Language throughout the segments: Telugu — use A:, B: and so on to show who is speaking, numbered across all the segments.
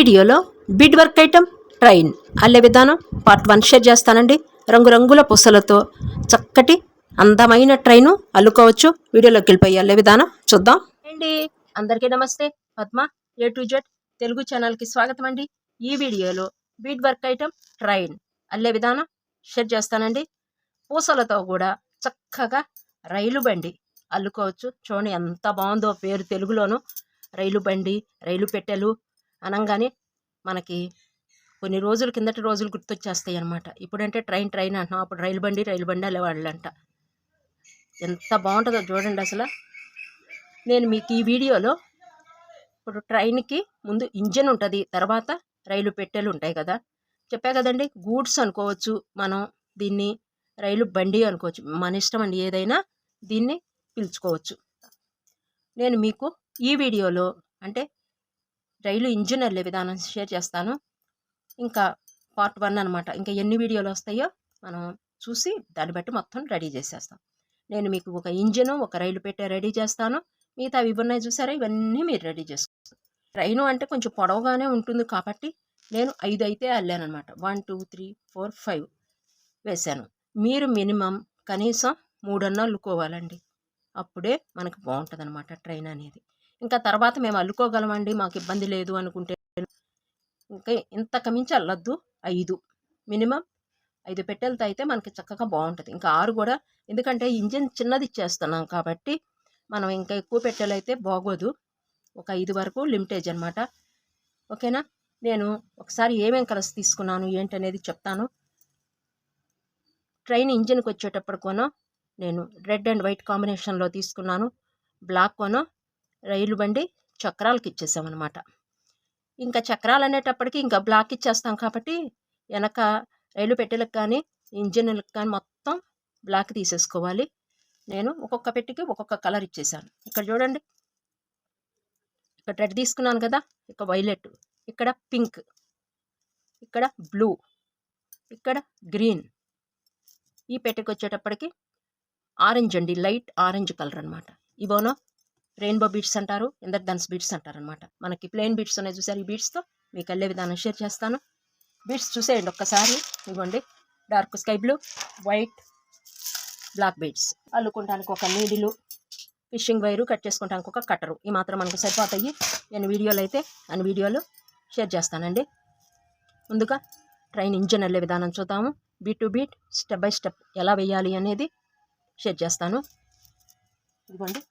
A: వీడియోలో బిడ్ వర్క్ ఐటమ్ ట్రైన్ అల్లే విధానం పార్ట్ 1 షేర్ చేస్తానండి. రంగురంగుల పూసలతో చక్కటి అందమైన ట్రైను అల్లుకోవచ్చు. వీడియోలోకి వెళ్ళిపోయి అల్లే విధానం చూద్దాం అండి. అందరికీ నమస్తే. Padma A to Z Telugu ఛానల్కి స్వాగతం అండి. ఈ వీడియోలో బిడ్ వర్క్ ఐటమ్ ట్రైన్ అల్లే విధానం షేర్ చేస్తానండి. పూసలతో కూడా చక్కగా రైలు బండి అల్లుకోవచ్చు. చూడండి ఎంత బాగుందో, పేరు తెలుగులోను రైలు బండి, రైలు పెట్టెలు అనగానే మనకి కొన్ని రోజుల కిందటి రోజులు గుర్తొచ్చేస్తాయి అన్నమాట. ఇప్పుడంటే ట్రైన్ అంటున్నాం, అప్పుడు రైలు బండి అనేవాళ్ళంట. ఎంత బాగుంటుందో చూడండి. అసలు నేను మీకు ఈ వీడియోలో ఇప్పుడు ట్రైన్కి ముందు ఇంజన్ ఉంటుంది, తర్వాత రైలు పెట్టెలు ఉంటాయి కదా, చెప్పా కదండి. గూడ్స్ అనుకోవచ్చు, మనం దీన్ని రైలు బండి అనుకోవచ్చు, మన ఇష్టం అండి, ఏదైనా దీన్ని పిలుచుకోవచ్చు. నేను మీకు ఈ వీడియోలో అంటే రైలు ఇంజిన్ అల్లే విధానం షేర్ చేస్తాను. ఇంకా పార్ట్ 1 అనమాట. ఇంకా ఎన్ని వీడియోలు వస్తాయో మనం చూసి దాన్ని బట్టి మొత్తం రెడీ చేసేస్తాం. నేను మీకు ఒక ఇంజిను, ఒక రైలు పెట్టే రెడీ చేస్తాను. మిగతా ఇవి ఉన్నాయి చూసారా, ఇవన్నీ మీరు రెడీ చేసుకోవచ్చు. ట్రైను అంటే కొంచెం పొడవుగానే ఉంటుంది కాబట్టి నేను 5 అయితే అల్లాను అనమాట. 1 2 3 4 5 వేశాను. మీరు మినిమం కనీసం 3 అన్నా అల్లుకోవాలండి. అప్పుడే మనకు బాగుంటుంది అనమాట ట్రైన్ అనేది. ఇంకా తర్వాత మేము అల్లుకోగలమండి, మాకు ఇబ్బంది లేదు అనుకుంటే ఇంకా ఇంతకు మించి అల్లొద్దు. 5 మినిమం 5 పెట్టెలతో అయితే మనకి చక్కగా బాగుంటుంది. ఇంకా 6 కూడా, ఎందుకంటే ఇంజిన్ చిన్నది ఇచ్చేస్తున్నాం కాబట్టి మనం ఇంకా ఎక్కువ పెట్టెలు అయితే బాగోదు. ఒక 5 వరకు లిమిటేజ్ అనమాట. ఓకేనా. నేను ఒకసారి ఏమేం కలర్స్ తీసుకున్నాను ఏంటనేది చెప్తాను. ట్రైన్ ఇంజిన్కి వచ్చేటప్పటికోనో నేను రెడ్ అండ్ వైట్ కాంబినేషన్లో తీసుకున్నాను. బ్లాక్ కొనో రైలు బండి చక్రాలకి ఇచ్చేసామన్నమాట. ఇంకా చక్రాలు అనేటప్పటికి ఇంకా బ్లాక్ ఇచ్చేస్తాం కాబట్టి వెనక రైలు పెట్టెలకు కానీ ఇంజిన్లకు కానీ మొత్తం బ్లాక్ తీసేసుకోవాలి. నేను ఒక్కొక్క పెట్టెకి ఒక్కొక్క కలర్ ఇచ్చేసాను. ఇక్కడ చూడండి, ఇక్కడ రెడ్ తీసుకున్నాను కదా, ఇక్కడ వైలెట్, ఇక్కడ పింక్, ఇక్కడ బ్లూ, ఇక్కడ గ్రీన్. ఈ పెట్టెకి వచ్చేటప్పటికి ఆరెంజ్ అండి, లైట్ ఆరెంజ్ కలర్ అనమాట. ఇవోనో రెయిన్బో బీడ్స్ అంటారు, ఇంద్రధనుస్ బీడ్స్ అంటారు అనమాట. మనకి ప్లెయిన్ బీడ్స్ ఉన్నాయి చూసారు, ఈ బీడ్స్తో మీకు అల్లే విధానం షేర్ చేస్తాను. బీడ్స్ చూసేయండి ఒక్కసారి. ఇవ్వండి, dark sky blue, white, black beads. అల్లుకుంటానికి ఒక నీడిలు, ఫిషింగ్ వైరు, కట్ చేసుకుంటానికి ఒక కట్టరు. ఈ మాత్రం మనకు సరిపోతాయి. నేను వీడియోలు అయితే అన్ని వీడియోలు షేర్ చేస్తానండి. ముందుగా ట్రైన్ ఇంజన్ అల్లే విధానం చూద్దాము. Beat to beat, step by step ఎలా వేయాలి అనేది షేర్ చేస్తాను. ఇదిగోండి,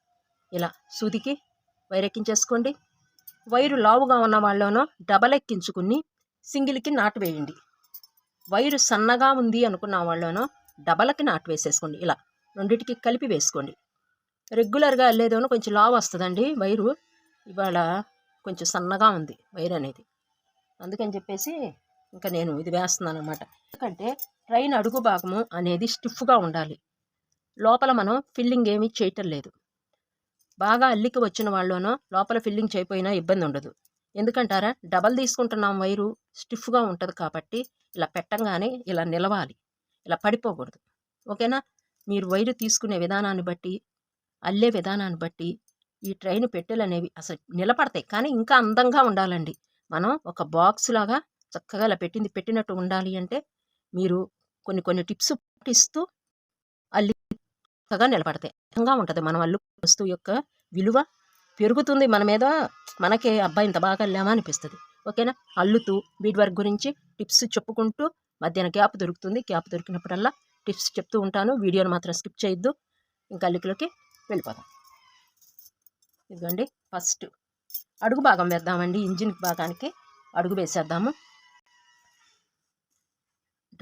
A: ఇలా సూదికి వైర్ ఎక్కించేసుకోండి. వైరు లావుగా ఉన్న వాళ్ళనో డబల్ ఎక్కించుకుని సింగిల్కి నాటు వేయండి. వైరు సన్నగా ఉంది అనుకున్న వాళ్ళనో డబల్కి నాటు వేసేసుకోండి. ఇలా రెండింటికి కలిపి వేసుకోండి. రెగ్యులర్గా వెళ్ళేదేమో కొంచెం లావు వస్తుందండి వైరు, ఇవాళ కొంచెం సన్నగా ఉంది వైర్ అనేది, అందుకని చెప్పేసి ఇంకా నేను ఇది వేస్తున్నాను అనమాట. ఎందుకంటే ట్రైన్ అడుగు భాగము అనేది స్టిఫ్గా ఉండాలి. లోపల మనం ఫిల్లింగ్ ఏమీ చేయటం లేదు. బాగా అల్లికి వచ్చిన వాళ్ళనో లోపల ఫిల్లింగ్ చేయకపోయినా ఇబ్బంది ఉండదు. ఎందుకంటారా, డబల్ తీసుకుంటున్నాం, వైరు స్టిఫ్గా ఉంటుంది కాబట్టి ఇలా పెట్టంగానే ఇలా నిలవాలి, ఇలా పడిపోకూడదు. ఓకేనా. మీరు వైరు తీసుకునే విధానాన్ని బట్టి, అల్లే విధానాన్ని బట్టి ఈ ట్రైన్ పెట్టెలు అనేవి అసలు నిలబడతాయి. కానీ ఇంకా అందంగా ఉండాలండి. మనం ఒక బాక్స్ లాగా చక్కగా ఇలా పెట్టినట్టు ఉండాలి అంటే మీరు కొన్ని టిప్స్ పాటిస్తూ అల్లి చక్కగా నిలబడతాయి. అందంగా ఉంటుంది. మనం అల్లు వస్తువు యొక్క విలువ పెరుగుతుంది మన మీద, మనకే అబ్బాయి ఇంత బాగా అల్లామా అనిపిస్తుంది. ఓకేనా. అల్లుతూ బీడ్ వర్క్ గురించి టిప్స్ చెప్పుకుంటూ మధ్యాహ్న గ్యాప్ దొరుకుతుంది. గ్యాప్ దొరికినప్పుడల్లా టిప్స్ చెప్తూ ఉంటాను. వీడియోని మాత్రం స్కిప్ చేయొద్దు. ఇంకా అల్లికలోకి వెళ్ళిపోదాం. ఇదిగోండి, ఫస్ట్ అడుగు భాగం వేద్దామండి. ఇంజిన్ భాగానికి అడుగు వేసేద్దాము.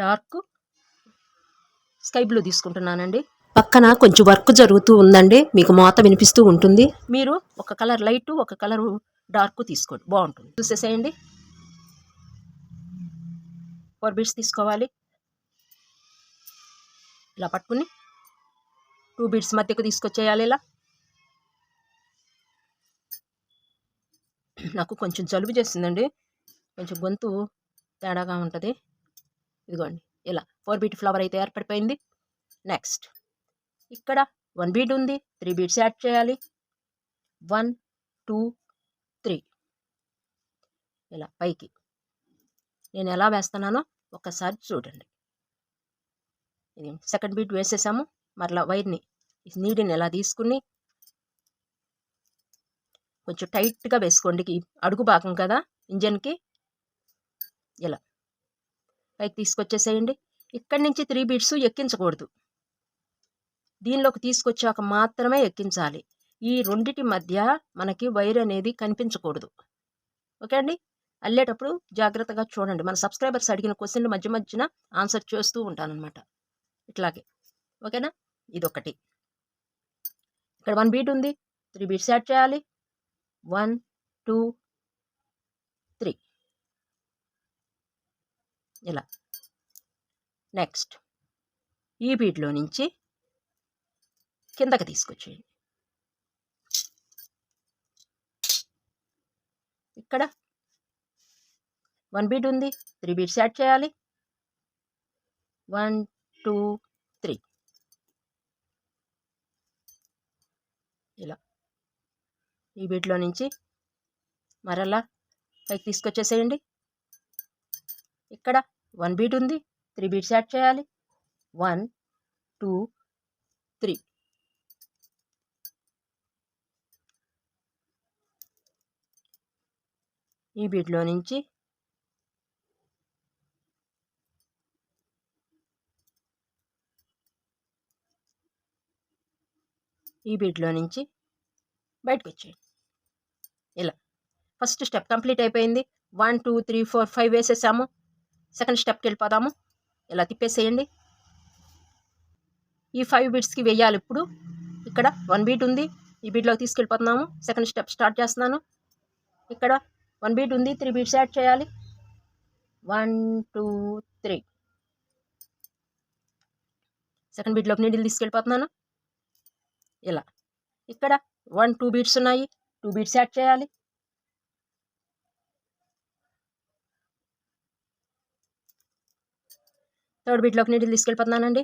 A: డార్క్ స్కై బ్లూ తీసుకుంటున్నానండి. పక్కన కొంచెం వర్క్ జరుగుతూ ఉందండి, మీకు మోత వినిపిస్తూ ఉంటుంది. మీరు ఒక కలర్ లైట్, ఒక కలర్ డార్క్ తీసుకోండి, బాగుంటుంది. చూసేసేయండి. 4 బీడ్స్ తీసుకోవాలి. ఇలా పట్టుకుని 2 బీడ్స్ మధ్యకు తీసుకొచ్చేయాలి. ఇలా నాకు కొంచెం జలుబు చేసిందండి, కొంచెం గొంతు తేడాగా ఉంటుంది. ఇదిగోండి, ఇలా 4 బీట్ ఫ్లవర్ అయితే ఏర్పడిపోయింది. నెక్స్ట్ ఇక్కడ 1 బీడ్ ఉంది, 3 బీడ్స్ యాడ్ చేయాలి. 1 2 3. ఇలా పైకి నేను ఎలా వేస్తున్నానో ఒక్కసారి చూడండి. ఇది సెకండ్ బీట్ వేసేసాము. మరలా వైర్ని నీడిని ఎలా తీసుకుని కొంచెం టైట్గా వేసుకోండి. అడుగు భాగం కదా ఇంజన్కి. ఇలా పైకి తీసుకొచ్చేసేయండి. ఇక్కడి నుంచి 3 బీట్స్ ఎక్కించకూడదు, దీనిలోకి తీసుకొచ్చాక మాత్రమే ఎక్కించాలి. ఈ రెండిటి మధ్య మనకి వైర్ అనేది కనిపించకూడదు. ఓకే అండి. అల్లేటప్పుడు జాగ్రత్తగా చూడండి. మన సబ్స్క్రైబర్స్ అడిగిన క్వశ్చన్లు మధ్య మధ్యన ఆన్సర్ చేస్తూ ఉంటానన్నమాట. ఇట్లాగే ఓకేనా. ఇదొకటి. ఇక్కడ 1 బీట్ ఉంది, 3 బీట్స్ యాడ్ చేయాలి. 1 2 3 ఇలా. నెక్స్ట్ ఈ బీట్లో నుంచి కిందకి తీసుకొచ్చేయండి. ఇక్కడ 1 బీట్ ఉంది, 3 బీట్స్ యాడ్ చేయాలి. 1 2 3 ఇలా. ఈ బీట్లో నుంచి మరలా పైకి తీసుకొచ్చేసేయండి. ఇక్కడ 1 బీట్ ఉంది, 3 బీట్స్ యాడ్ చేయాలి. 1 2 3 ఈ బీట్లో నుంచి బయటకు వచ్చేయండి. ఇలా ఫస్ట్ స్టెప్ కంప్లీట్ అయిపోయింది. 1 2 3 4 5 వేసేసాము. సెకండ్ స్టెప్కి వెళ్ళిపోదాము. ఇలా తిప్పేసేయండి. ఈ 5 బీట్స్కి వేయాలి. ఇప్పుడు ఇక్కడ 1 బీట్ ఉంది, ఈ బీట్లోకి తీసుకెళ్ళిపోతున్నాము. సెకండ్ స్టెప్ స్టార్ట్ చేస్తున్నాను. ఇక్కడ 1 బీట్ ఉంది, 3 బీట్స్ యాడ్ చేయాలి. 1 2 3 సెకండ్ బీట్లోకి నీడిల్ తీసుకెళ్ళిపోతున్నాను. ఇలా. ఇక్కడ 1 2 బీట్స్ ఉన్నాయి, 2 బీట్స్ యాడ్ చేయాలి. థర్డ్ బీట్లోకి నీడిల్ తీసుకెళ్ళిపోతున్నానండి.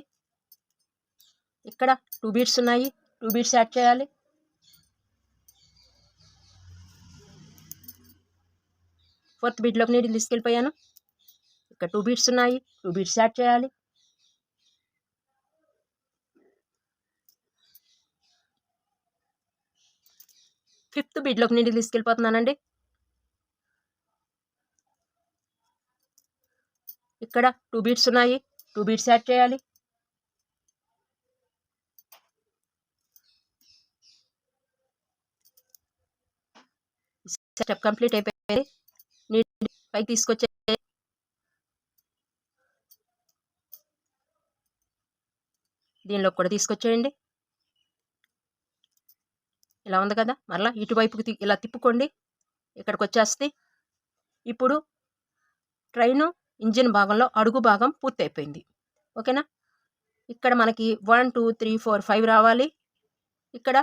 A: ఇక్కడ 2 బీట్స్ ఉన్నాయి, 2 బీట్స్ యాడ్ చేయాలి. ఫోర్త్ బీట్లోకి నీడిల్ తీసుకెళ్ళిపోయాను. ఇక్కడ 2 బీట్స్ ఉన్నాయి, 2 బీట్స్ యాడ్ చేయాలి. ఫిఫ్త్ బీట్లోకి నీడిల్ తీసుకెళ్ళిపోతున్నానండి. ఇక్కడ 2 బీట్స్ ఉన్నాయి, 2 బీట్స్ యాడ్ చేయాలి. స్టెప్ కంప్లీట్ అయిపోయింది. నీడిల్ పైకి తీసుకొచ్చే దీనిలో కూడా తీసుకొచ్చేయండి. ఇలా ఉంది కదా. మరలా ఇటువైపుకి ఇలా తిప్పుకోండి. ఇక్కడికి వచ్చేస్తే ఇప్పుడు ట్రైను ఇంజిన్ భాగంలో అడుగు భాగం పూర్తి అయిపోయింది. ఓకేనా. ఇక్కడ మనకి 1 2 3 4 5 రావాలి. ఇక్కడ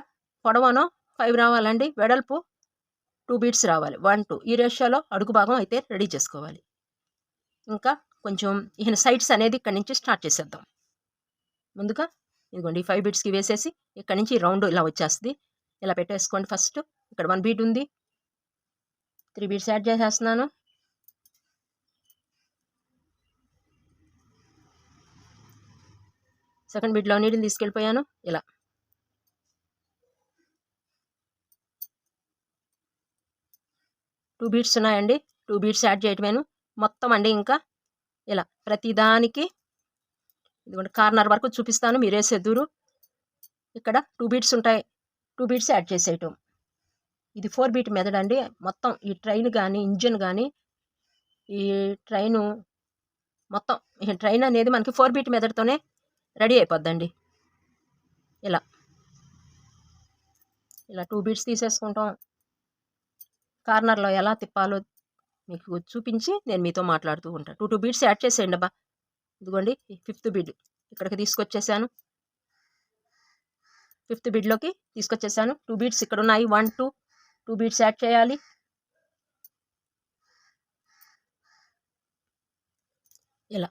A: పొడవను 5 రావాలండి. వెడల్పు 2 బీట్స్ రావాలి. 1 2 ఈ రేషియోలో అడుగు భాగం అయితే రెడీ చేసుకోవాలి. ఇంకా కొంచెం ఈ సైడ్స్ అనేది ఇక్కడ నుంచి స్టార్ట్ చేసేద్దాం. ముందుగా ఇదిగోండి 5 బీట్స్కి వేసేసి ఇక్కడ నుంచి రౌండ్ ఇలా వచ్చేస్తుంది. ఇలా పెట్టేసుకోండి. ఫస్ట్ ఇక్కడ 1 బీట్ ఉంది, 3 బీట్స్ యాడ్ చేసేస్తున్నాను. సెకండ్ బీట్లో నీడిల్ తీసుకెళ్ళిపోయాను. ఇలా 2 బీట్స్ ఉన్నాయండి, 2 బీట్స్ యాడ్ చేయటమేను మొత్తం అండి. ఇంకా ఇలా ప్రతిదానికి ఇదిగోండి కార్నర్ వరకు చూపిస్తాను, మీరు వేసేద్దూరు. ఇక్కడ 2 బీట్స్ ఉంటాయి, 2 బీట్స్ యాడ్ చేసేయటం. ఇది 4 బీట్ మెథడ్ అండి. మొత్తం ఈ ట్రైన్ కానీ ఇంజిన్ కానీ ఈ ట్రైను మొత్తం ఈ ట్రైన్ అనేది మనకి 4 బీట్ మెథడ్తోనే రెడీ అయిపోద్దండి. ఇలా 2 బీట్స్ తీసేసుకుంటాం. కార్నర్లో ఎలా తిప్పాలో మీకు చూపించి నేను మీతో మాట్లాడుతూ ఉంటాను. 2 బీట్స్ యాడ్ చేసేయండి అబ్బా. ఇదిగోండి 5th బీడ్ ఇక్కడికి తీసుకొచ్చేసాను. 5th బీడ్లోకి తీసుకొచ్చేసాను. 2 బీట్స్ ఇక్కడ ఉన్నాయి. 1 2 బీట్స్ యాడ్ చేయాలి. ఇలా.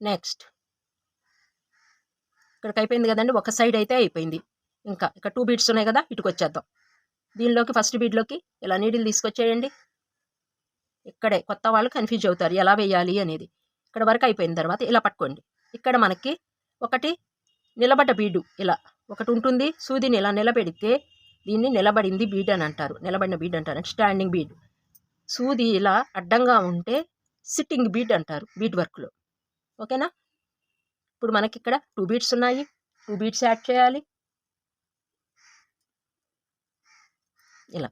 A: నెక్స్ట్ ఇక్కడికి అయిపోయింది కదండి. ఒక సైడ్ అయితే అయిపోయింది. ఇంకా ఇక్కడ 2 బీట్స్ ఉన్నాయి కదా, ఇటుకు వచ్చేద్దాం. దీనిలోకి ఫస్ట్ బీడ్లోకి ఇలా నీడిల్ తీసుకొచ్చేయండి. ఇక్కడే కొత్త వాళ్ళు కన్ఫ్యూజ్ అవుతారు ఎలా వేయాలి అనేది. ఇక్కడ వరకు అయిపోయిన తర్వాత ఇలా పట్టుకోండి. ఇక్కడ మనకి ఒకటి నిలబడ్డ బీడు ఇలా ఒకటి ఉంటుంది. సూదిని ఇలా నిలబెడితే దీన్ని నిలబడింది బీడ్ అని అంటారు, నిలబడిన బీడ్ అంటారు, అంటే స్టాండింగ్ బీడ్. సూది ఇలా అడ్డంగా ఉంటే సిట్టింగ్ బీడ్ అంటారు బీడ్ వర్క్లో. ఓకేనా? ఇప్పుడు మనకి ఇక్కడ 2 బీడ్స్ ఉన్నాయి. 2 బీడ్స్ యాడ్ చేయాలి. ఇలా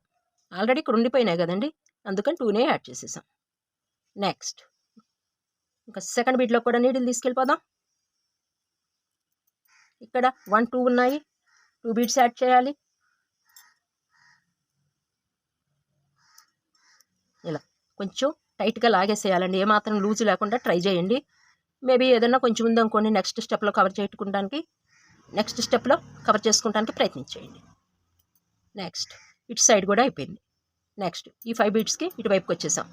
A: ఆల్రెడీ ఇక్కడ ఉండిపోయినాయి కదండి, అందుకని 2నే యాడ్ చేసేసాం. నెక్స్ట్ ఇంకా సెకండ్ బీడ్లో కూడా నీడిల్ తీసుకెళ్ళిపోదాం. ఇక్కడ 1 2 ఉన్నాయి. 2 బీడ్స్ యాడ్ చేయాలి. ఇలా కొంచెం టైట్గా లాగేసేయాలండి, ఏమాత్రం లూజ్ లేకుండా ట్రై చేయండి. మేబీ ఏదన్నా కొంచెం ఉందనుకోండి, నెక్స్ట్ స్టెప్లో కవర్ చేసుకోవడానికి ప్రయత్నించేయండి. నెక్స్ట్ ఇటు సైడ్ కూడా అయిపోయింది. నెక్స్ట్ ఈ 5 బీడ్స్కి ఇటువైపుకి వచ్చేసాం.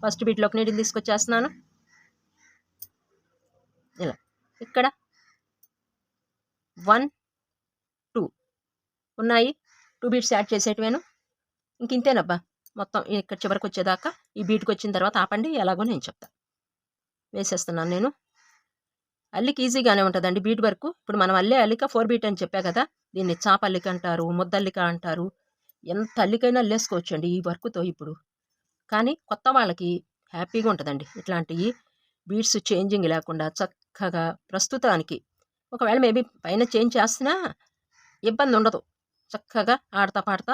A: ఫస్ట్ బీడ్లోకి నీడిల్ తీసుకొచ్చేస్తున్నాను. ఇలా ఇక్కడ 1 2 ఉన్నాయి. 2 బీడ్స్ యాడ్ చేసేటివేను. ఇంతేనబ్బా మొత్తం ఇక్కడ చివరికి వచ్చేదాకా. ఈ బీడ్కి వచ్చిన తర్వాత ఆపండి, ఎలాగో నేను చెప్తాను. వేసేస్తున్నాను నేను. అల్లిక ఈజీగానే ఉంటుందండి బీడ్ వరకు. ఇప్పుడు మనం అల్లిక 4 బీట్ అని చెప్పా కదా, దీన్ని చాప అల్లిక అంటారు, ముద్దల్లిక అంటారు. ఎంత అల్లికైనా అల్లేసుకోవచ్చు అండి ఈ వర్క్తో ఇప్పుడు. కానీ కొత్త వాళ్ళకి హ్యాపీగా ఉంటుందండి ఇట్లాంటివి బీడ్స్ చేంజింగ్ లేకుండా చక్కగా ప్రస్తుతానికి. ఒకవేళ మేబీ పైన చేంజ్ చేసినా ఇబ్బంది ఉండదు, చక్కగా ఆడతా పాడతా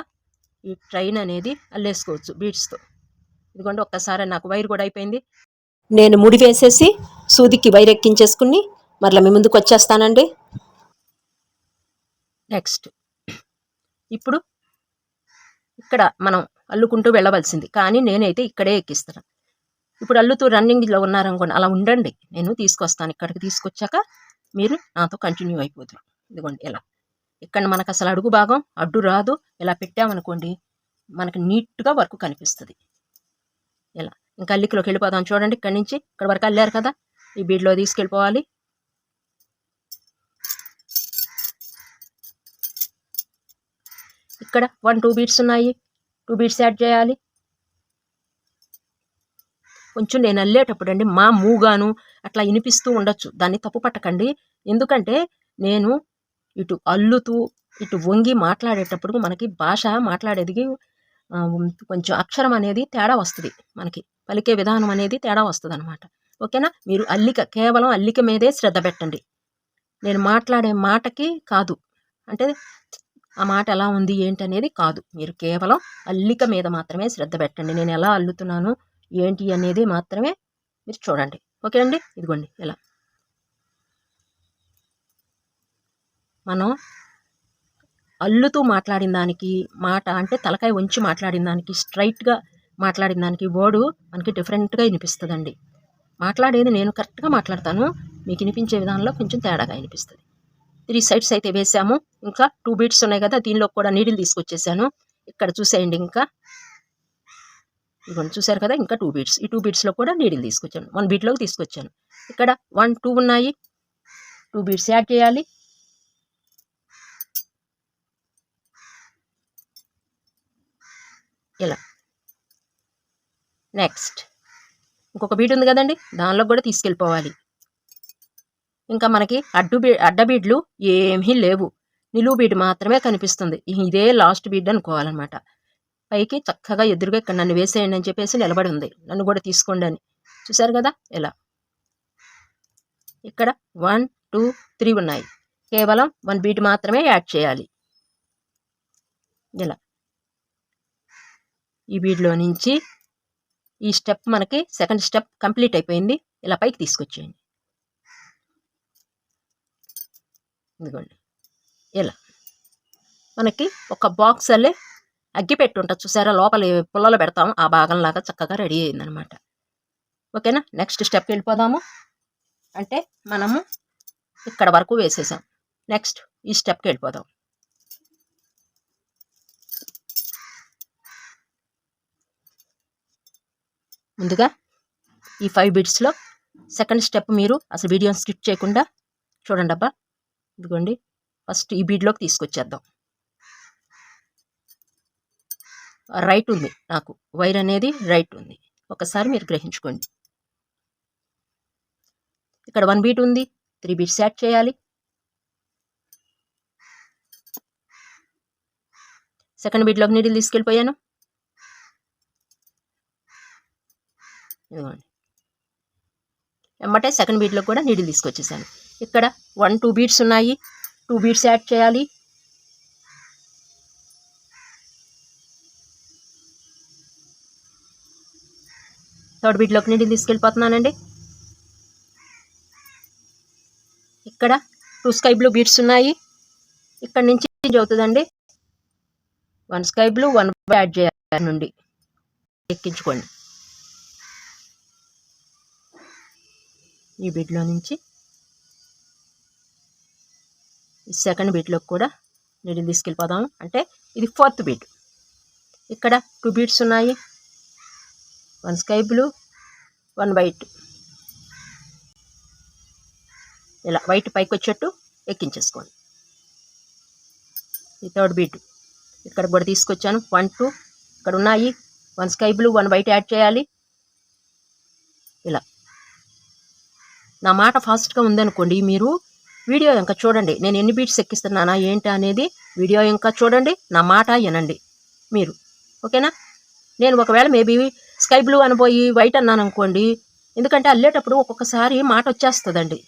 A: ఈ ట్రైన్ అనేది అల్లేసుకోవచ్చు బీడ్స్తో. ఇదిగోండి ఒక్కసారి నాకు వైర్ కూడా అయిపోయింది. నేను ముడి వేసేసి సూదికి వైర్ ఎక్కించేసుకుని మరలా మీ ముందుకు వచ్చేస్తానండి. నెక్స్ట్ ఇప్పుడు ఇక్కడ మనం అల్లుకుంటూ వెళ్ళవలసింది, కానీ నేనైతే ఇక్కడే ఎక్కిస్తాను. ఇప్పుడు అల్లుతూ రన్నింగ్లో ఉన్నారనుకోండి, అలా ఉండండి, నేను తీసుకొస్తాను. ఇక్కడికి తీసుకొచ్చాక మీరు నాతో కంటిన్యూ అయిపోతారు. ఇదిగోండి ఇలా ఇక్కడ మనకు అసలు అడుగు భాగం అడ్డు రాదు. ఇలా పెట్టామనుకోండి మనకి నీట్గా వర్క్ కనిపిస్తుంది. ఇలా ఇంకా అల్లికలోకి వెళ్ళిపోదాం. చూడండి ఇక్కడి నుంచి ఇక్కడ వరకు అల్లారు కదా, ఈ బీడ్లో తీసుకెళ్ళిపోవాలి. ఇక్కడ 1 2 బీడ్స్ ఉన్నాయి. 2 బీడ్స్ యాడ్ చేయాలి. కొంచెం నేను అల్లేటప్పుడు అండి మా మూగాను అట్లా వినిపిస్తూ ఉండొచ్చు, దాన్ని తప్పు పట్టకండి. ఎందుకంటే నేను ఇటు అల్లుతూ ఇటు వంగి మాట్లాడేటప్పుడు మనకి భాష మాట్లాడేది కొంచెం అక్షరం అనేది తేడా వస్తుంది, మనకి పలికే విధానం అనేది తేడా వస్తుంది అనమాట. ఓకేనా? మీరు కేవలం అల్లిక మీదే శ్రద్ధ పెట్టండి. నేను మాట్లాడే మాటకి కాదు, అంటే ఆ మాట ఎలా ఉంది ఏంటనేది కాదు, మీరు కేవలం అల్లిక మీద మాత్రమే శ్రద్ధ పెట్టండి. నేను ఎలా అల్లుతున్నాను ఏంటి అనేది మాత్రమే మీరు చూడండి. ఓకే అండి? ఇదిగోండి ఇలా మనం అల్లుతూ మాట్లాడిన దానికి మాట, అంటే తలకాయ ఉంచి మాట్లాడిన దానికి, స్ట్రైట్గా మాట్లాడిన దానికి వర్డు మనకి డిఫరెంట్గా వినిపిస్తుందండి. మాట్లాడేది నేను కరెక్ట్గా మాట్లాడతాను, మీకు వినిపించే విధానంలో కొంచెం తేడాగా వినిపిస్తుంది. 3 సైడ్స్ అయితే వేసాము. ఇంకా 2 బీడ్స్ ఉన్నాయి కదా, దీనిలో కూడా నీడిల్ తీసుకొచ్చేసాను. ఇక్కడ చూసేయండి, ఇంకా ఇదిగోండి చూసారు కదా, ఇంకా 2 బీడ్స్. ఈ 2 బీడ్స్లో కూడా నీడిల్ తీసుకొచ్చాను, 1 బీడ్లోకి తీసుకొచ్చాను. ఇక్కడ 1 2 ఉన్నాయి. 2 బీడ్స్ యాడ్ చేయాలి. ఇలా నెక్స్ట్ ఇంకొక బీడ్ ఉంది కదండి, దానిలో కూడా తీసుకెళ్ళిపోవాలి. ఇంకా మనకి అడ్డబీడ్లు ఏమీ లేవు, నిలువు బీడ్ మాత్రమే కనిపిస్తుంది. ఇదే లాస్ట్ బీడ్ అనుకోవాలన్నమాట. పైకి చక్కగా ఎదురుగా ఇక్కడ నన్ను వేసేయండి అని చెప్పేసి నిలబడి ఉంది, నన్ను కూడా తీసుకోండి అని. చూసారు కదా ఇలా. ఇక్కడ 1 2 3 ఉన్నాయి. కేవలం 1 బీడ్ మాత్రమే యాడ్ చేయాలి. ఇలా ఈ బీడ్లో నుంచి ఈ స్టెప్ మనకి సెకండ్ స్టెప్ కంప్లీట్ అయిపోయింది. ఇలా పైకి తీసుకొచ్చేయండి. ఇదిగోండి ఇలా మనకి ఒక బాక్స్ అల్లే అగ్గి పెట్టి ఉంటుంది చూసారా, లోపల పుల్లలో పెడతాము ఆ భాగంలాగా చక్కగా రెడీ అయిందనమాట. ఓకేనా? నెక్స్ట్ స్టెప్కి వెళ్ళిపోదాము. అంటే మనము ఇక్కడ వరకు వేసేసాం, నెక్స్ట్ ఈ స్టెప్కి వెళ్ళిపోదాం. ముందుగా ఈ 5 బీడ్స్లో సెకండ్ స్టెప్ మీరు అసలు వీడియోని స్కిప్ చేయకుండా చూడండి అబ్బా. ఇదిగోండి ఫస్ట్ ఈ బీడ్లోకి తీసుకొచ్చేద్దాం. రైట్ ఉంది నాకు, వైర్ అనేది రైట్ ఉంది. ఒకసారి మీరు గ్రహించుకోండి. ఇక్కడ 1 బీట్ ఉంది, 3 బీట్స్ యాడ్ చేయాలి. సెకండ్ బీట్లోకి నీడిల్ తీసుకెళ్ళిపోయాను. ఇదిగోండి, ఎమ్మటే సెకండ్ బీట్లో కూడా నీడిల్ తీసుకొచ్చేసాను. ఇక్కడ 1, 2 బీట్స్ ఉన్నాయి, 2 బీట్స్ యాడ్ చేయాలి. థర్డ్ బీట్లోకి నీడిల్ తీసుకెళ్ళిపోతున్నానండి. ఇక్కడ 2 స్కై బ్లూ బీట్స్ ఉన్నాయి. ఇక్కడ నుంచి చేంజ్ అవుతుందండి. 1 స్కై బ్లూ, 1 యాడ్ చేయాలి నుండి ఎక్కించుకోండి. ఈ బీట్లో నుంచి ఈ సెకండ్ బీట్లోకి కూడా నీడిల్ తీసుకెళ్ళిపోదాము. అంటే ఇది 4th బీట్. ఇక్కడ 2 బీట్స్ ఉన్నాయి, 1 స్కై బ్లూ, 1 వైట్. ఇలా వైట్ పైకి వచ్చేట్టు ఎక్కించేసుకోండి. ఈ థర్డ్ బీట్ ఇక్కడ కూడా తీసుకొచ్చాను. 1, 2 ఇక్కడ ఉన్నాయి. 1 స్కై బ్లూ, 1 వైట్ యాడ్ చేయాలి. ఇలా నా మాట ఫాస్ట్గా ఉందనుకోండి, మీరు వీడియో ఇంకా చూడండి, నేను ఎన్ని బీట్స్ ఎక్కిస్తున్నానా ఏంటి అనేది వీడియో ఇంకా చూడండి, నా మాట వినండి మీరు. ఓకేనా? నేను ఒకవేళ మేబీ స్కై బ్లూ అనబోయి వైట్ అన్నాను అనుకోండి, ఎందుకంటే అల్లేటప్పుడు ఒక్కొక్కసారి మాట వచ్చేస్తుందండి.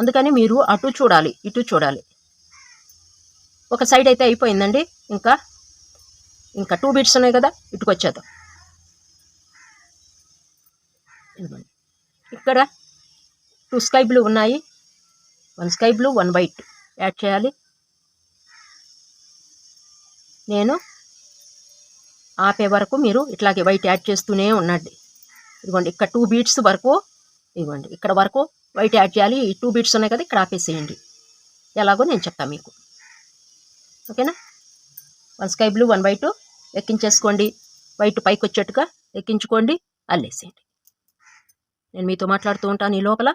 A: అందుకని మీరు అటు చూడాలి, ఇటు చూడాలి. ఒక సైడ్ అయితే అయిపోయిందండి. ఇంకా 2 బీట్స్ ఉన్నాయి కదా, ఇటుకు వచ్చేద్దాం. ఇక్కడ 2 స్కై బ్లూ ఉన్నాయి, 1 స్కై బ్లూ, 1 వైట్ యాడ్ చేయాలి. నేను ఆపే వరకు మీరు ఇట్లాగే వైట్ యాడ్ చేస్తూనే ఉండండి. ఇదిగోండి, ఇక్కడ 2 బీట్స్ వరకు, ఇదిగోండి ఇక్కడ వరకు వైట్ యాడ్ చేయాలి. ఈ 2 బీట్స్ ఉన్నాయి కదా, ఇక్కడ ఆపేసేయండి. ఎలాగో నేను చెప్తాను మీకు. ఓకేనా? 1 స్కై బ్లూ, 1 వైట్ ఎక్కించేసుకోండి. వైట్ పైకి వచ్చేట్టుగా ఎక్కించుకోండి, అల్లేసేయండి. నేను మీతో మాట్లాడుతూ ఉంటాను ఈ లోపల.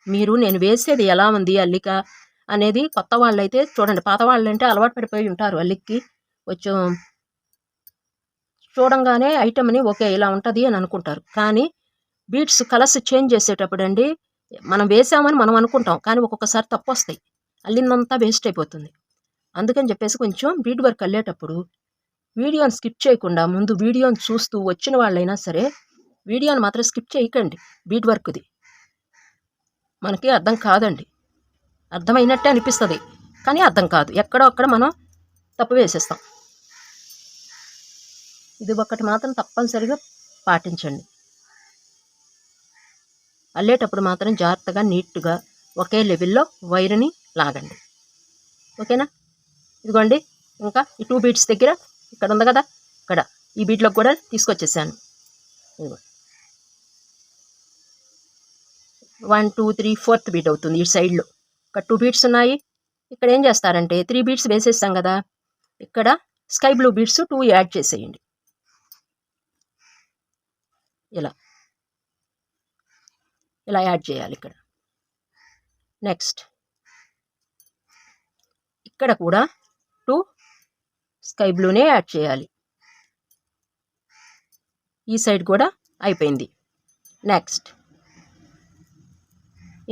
A: మీరు నేను వేసేది ఎలా ఉంది అల్లిక అనేది కొత్త వాళ్ళైతే చూడండి, పాత వాళ్ళంటే అలవాటు పడిపోయి ఉంటారు అల్లిక్కి. కొంచెం చూడంగానే ఐటమ్ని ఓకే ఇలా ఉంటుంది అని అనుకుంటారు. కానీ బీట్స్ కలర్స్ చేంజ్ చేసేటప్పుడు అండి, మనం వేసామని మనం అనుకుంటాం, కానీ ఒక్కొక్కసారి తప్పు వస్తాయి, అల్లిందంతా వేస్ట్ అయిపోతుంది. అందుకని చెప్పేసి కొంచెం బీట్ వర్క్ అల్లేటప్పుడు వీడియోని స్కిప్ చేయకుండా ముందు వీడియోని చూస్తూ వచ్చిన వాళ్ళైనా సరే వీడియోని మాత్రం స్కిప్ చేయకండి. బీట్ వర్క్ది మనకి అర్థం కాదండి, అర్థమైనట్టే అనిపిస్తుంది కానీ అర్థం కాదు. ఎక్కడో అక్కడ మనం తప్పు వేసేస్తాం. ఇది ఒకటి మాత్రం తప్పనిసరిగా పాటించండి. అల్లేటప్పుడు మాత్రం జాగ్రత్తగా నీట్గా ఒకే లెవెల్లో వైర్ని లాగండి. ఓకేనా? ఇదిగోండి, ఇంకా ఈ 2 బీట్స్ దగ్గర ఇక్కడ ఉంది కదా, ఇక్కడ ఈ బీట్లోకి కూడా తీసుకొచ్చేసాను. ఇదిగో 1, 2, 3, 4th బీట్ అవుతుంది ఈ సైడ్లో. ఇక్కడ 2 బీట్స్ ఉన్నాయి. ఇక్కడ ఏం చేస్తారంటే 3 బీట్స్ వేసేస్తాం కదా, ఇక్కడ స్కై బ్లూ బీట్స్ 2 యాడ్ చేసేయండి. ఇలా యాడ్ చేయాలి ఇక్కడ. నెక్స్ట్ ఇక్కడ కూడా 2 స్కై బ్లూనే యాడ్ చేయాలి. ఈ సైడ్ కూడా అయిపోయింది. నెక్స్ట్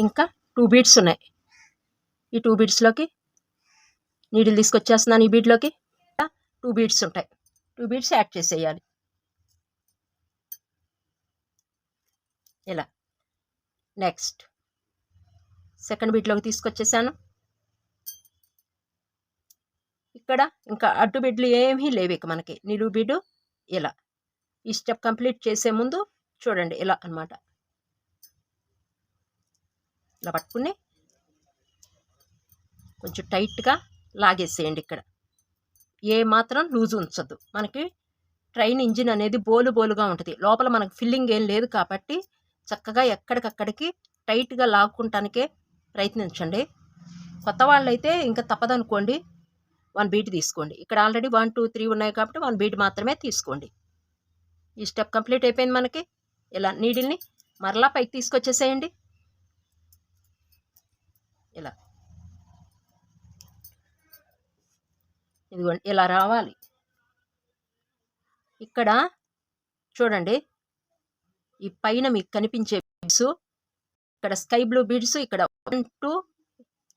A: ఇంకా 2 బీట్స్ ఉన్నాయి. ఈ 2 బీట్స్లోకి నీడిల్ తీసుకొచ్చేస్తున్నాను. ఈ బీట్లోకి 2 బీట్స్ ఉంటాయి, 2 బీట్స్ యాడ్ చేసేయాలి. ఇలా నెక్స్ట్ సెకండ్ బీట్లోకి తీసుకొచ్చేసాను. ఇక్కడ ఇంకా అడ్డు బిడ్లు ఏమీ లేవు ఇక మనకి, నిలువు బీడు. ఇలా ఈ స్టెప్ కంప్లీట్ చేసే ముందు చూడండి, ఇలా అన్నమాట. ఇలా పట్టుకుని కొంచెం టైట్గా లాగేసేయండి. ఇక్కడ ఏ మాత్రం లూజ్ ఉంచద్దు. మనకి ట్రైన్ ఇంజిన్ అనేది బోలుగా ఉంటుంది, లోపల మనకు ఫిల్లింగ్ ఏం లేదు కాబట్టి చక్కగా ఎక్కడికక్కడికి టైట్గా లాక్కుంటానికే ప్రయత్నించండి. కొత్త వాళ్ళైతే ఇంకా తప్పదనుకోండి 1 బీట్ తీసుకోండి. ఇక్కడ ఆల్రెడీ 1, 2, 3 ఉన్నాయి కాబట్టి 1 బీట్ మాత్రమే తీసుకోండి. ఈ స్టెప్ కంప్లీట్ అయిపోయింది మనకి. ఇలా నీడిల్ని మరలా పైకి తీసుకొచ్చేసేయండి. ఇలా ఇదిగోండి, ఇలా రావాలి. ఇక్కడ చూడండి, ఈ పైన మీకు కనిపించే బీడ్స్, ఇక్కడ స్కై బ్లూ బీడ్స్, ఇక్కడ 1 2,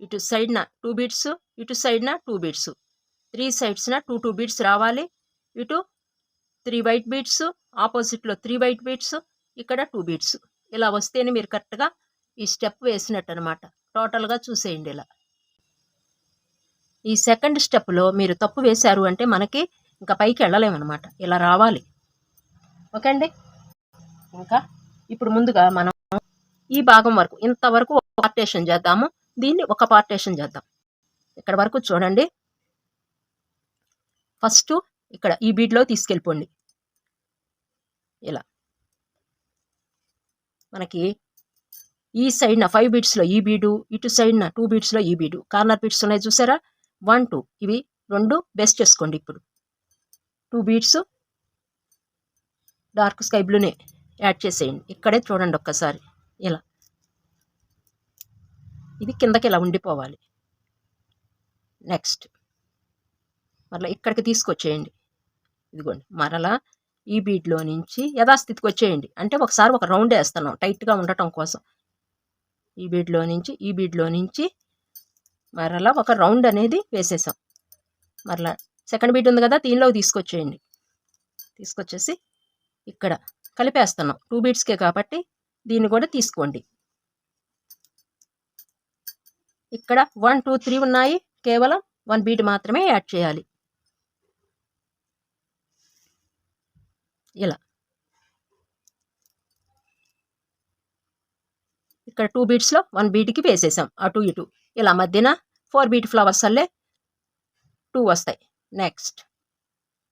A: ఇటు సైడ్న 2 బీడ్స్, ఇటు సైడ్న 2 బీడ్స్, 3 సైడ్స్న 2 2 బీడ్స్ రావాలి. ఇటు 3 వైట్ బీడ్స్, ఆపోజిట్లో 3 వైట్ బీడ్స్, ఇక్కడ 2 బీడ్స్. ఇలా వస్తేనే మీరు కరెక్ట్గా ఈ స్టెప్ వేసినట్టు అనమాట. టోటల్గా చూసేయండి ఇలా. ఈ సెకండ్ స్టెప్లో మీరు తప్పు వేశారు అంటే మనకి ఇంకా పైకి వెళ్ళలేమన్నమాట. ఇలా రావాలి. ఓకే అండి. ఇంకా ఇప్పుడు ముందుగా మనం ఈ భాగం వరకు ఇంతవరకు ఒక పార్టేషన్ చేద్దాము. దీన్ని ఒక పార్టేషన్ చేద్దాం. ఇక్కడ వరకు చూడండి. ఫస్ట్ ఇక్కడ ఈ బీడ్లో తీసుకెళ్ళిపోండి. ఇలా మనకి ఈ సైడ్న 5 బీడ్స్లో ఈ బీడు, ఇటు సైడ్న 2 బీడ్స్లో ఈ బీడు, కార్నర్ బీడ్స్ ఉన్నాయి చూసారా, 1 2 ఇవి 2 బెస్ట్ చేసుకోండి. ఇప్పుడు 2 బీడ్స్ డార్క్ స్కై బ్లూనే యాడ్ చేసేయండి. ఇక్కడే చూడండి ఒక్కసారి. ఇలా ఇది కిందకి ఇలా ఉండిపోవాలి. నెక్స్ట్ మరలా ఇక్కడికి తీసుకొచ్చేయండి. ఇదిగోండి, మరలా ఈ బీడ్లో నుంచి యథాస్థితికి వచ్చేయండి. అంటే ఒకసారి ఒక రౌండ్ వేస్తున్నాం టైట్గా ఉండటం కోసం. ఈ బీడ్లో నుంచి మరలా ఒక రౌండ్ అనేది వేసేసాం. మరలా సెకండ్ బీడ్ ఉంది కదా, దీనిలోకి తీసుకొచ్చేయండి. తీసుకొచ్చేసి ఇక్కడ కలిపేస్తున్నాం. 2 బీడ్స్కే కాబట్టి దీన్ని కూడా తీసుకోండి. ఇక్కడ 1 2 3 ఉన్నాయి, కేవలం 1 బీడ్ మాత్రమే యాడ్ చేయాలి. ఇలా ఇక్కడ 2 బీడ్స్లో 1 బీడ్కి వేసేసాం అటు ఇటు. ఇలా మధ్యన 4 బీడ్ ఫ్లవర్స్ అల్లే 2 వస్తాయి. నెక్స్ట్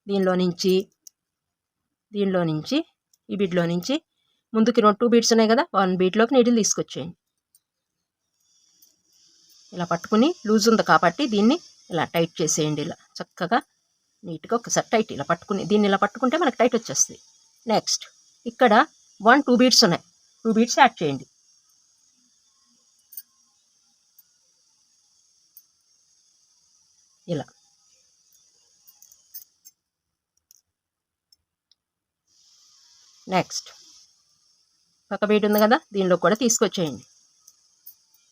A: దీనిలో నుంచి ఈ బీడ్లో నుంచి ముందుకి 2 బీడ్స్ ఉన్నాయి కదా, 1 బీడ్లోకి నీడిల్ తీసుకొచ్చేయండి. ఇలా పట్టుకుని లూజ్ ఉంది కాబట్టి దీన్ని ఇలా టైట్ చేసేయండి. ఇలా చక్కగా నీట్గా ఒకసారి టైట్ ఇలా పట్టుకుని దీన్ని ఇలా పట్టుకుంటే మనకు టైట్ వచ్చేస్తుంది. నెక్స్ట్ ఇక్కడ 1 2 బీడ్స్ ఉన్నాయి, 2 బీడ్స్ యాడ్ చేయండి. ఇలా నెక్స్ట్ పక్క బీడ్ ఉంది కదా, దీనిలో కూడా తీసుకొచ్చేయండి.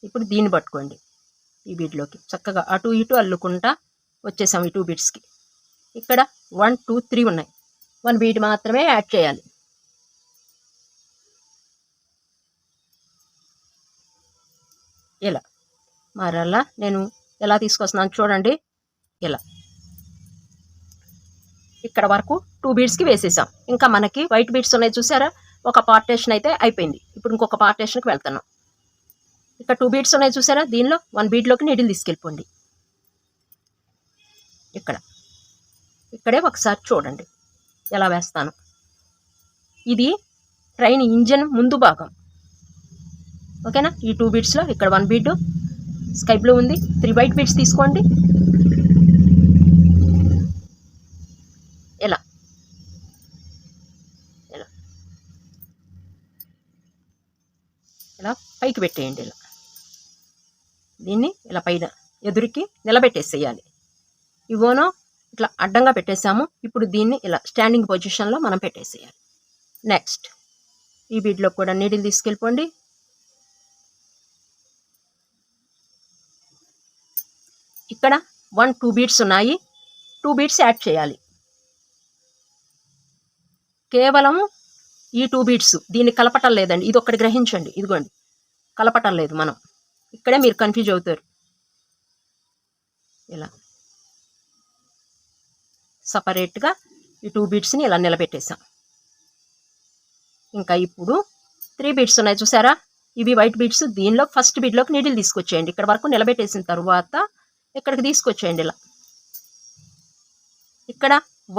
A: ఇప్పుడు దీన్ని పట్టుకోండి. ఈ బీడ్లోకి చక్కగా అటు ఇటు అల్లుకుంటా వచ్చేసాం ఈ 2 బీడ్స్కి. ఇక్కడ 1 2 3 ఉన్నాయి, 1 బీడ్ మాత్రమే యాడ్ చేయాలి. ఇలా మరలా నేను ఎలా తీసుకొస్తున్నాను చూడండి. ఇలా ఇక్కడ వరకు 2 బీడ్స్కి వేసేసాం. ఇంకా మనకి వైట్ బీడ్స్ ఉన్నాయి చూసారా, ఒక పార్టేషన్ అయితే అయిపోయింది. ఇప్పుడు ఇంకొక పార్టేషన్కి వెళ్తున్నాం. ఇక్కడ 2 బీడ్స్ ఉన్నాయి చూసారా, దీనిలో 1 బీడ్లోకి నీడిల్ తీసుకెళ్ళిపోండి. ఇక్కడే ఒకసారి చూడండి ఎలా వేస్తాను. ఇది ట్రైన్ ఇంజన్ ముందు భాగం. ఓకేనా. ఈ 2 బీడ్స్లో ఇక్కడ 1 బీడ్ స్కై బ్లూ ఉంది, 3 వైట్ బీడ్స్ తీసుకోండి. ఇలా ఇలా ఇలా పైకి పెట్టేయండి. ఇలా దీన్ని ఇలా పైన ఎదురుకి నిలబెట్టేసేయాలి. ఇవోనో ఇట్లా అడ్డంగా పెట్టేసాము. ఇప్పుడు దీన్ని ఇలా స్టాండింగ్ పొజిషన్లో మనం పెట్టేసేయాలి. నెక్స్ట్ ఈ బీడ్లో కూడా నీడిల్ తీసుకెళ్ళిపోండి. ఇక్కడ 1 2 బీడ్స్ ఉన్నాయి, 2 బీడ్స్ యాడ్ చేయాలి. కేవలం ఈ 2 బీడ్స్, దీన్ని కలపటం లేదండి. ఇది ఒక్కటి గ్రహించండి. ఇదిగోండి, కలపటం లేదు మనం. ఇక్కడే మీరు కన్ఫ్యూజ్ అవుతారు. ఇలా సపరేట్గా ఈ 2 బీడ్స్ని ఇలా నిలబెట్టేసాం. ఇంకా ఇప్పుడు 3 బీడ్స్ ఉన్నాయి చూసారా, ఇవి వైట్ బీడ్స్. దీనిలో ఫస్ట్ బీడ్లోకి నీడిల్ తీసుకొచ్చేయండి. ఇక్కడ వరకు నిలబెట్టేసిన తర్వాత ఇక్కడికి తీసుకొచ్చేయండి. ఇలా ఇక్కడ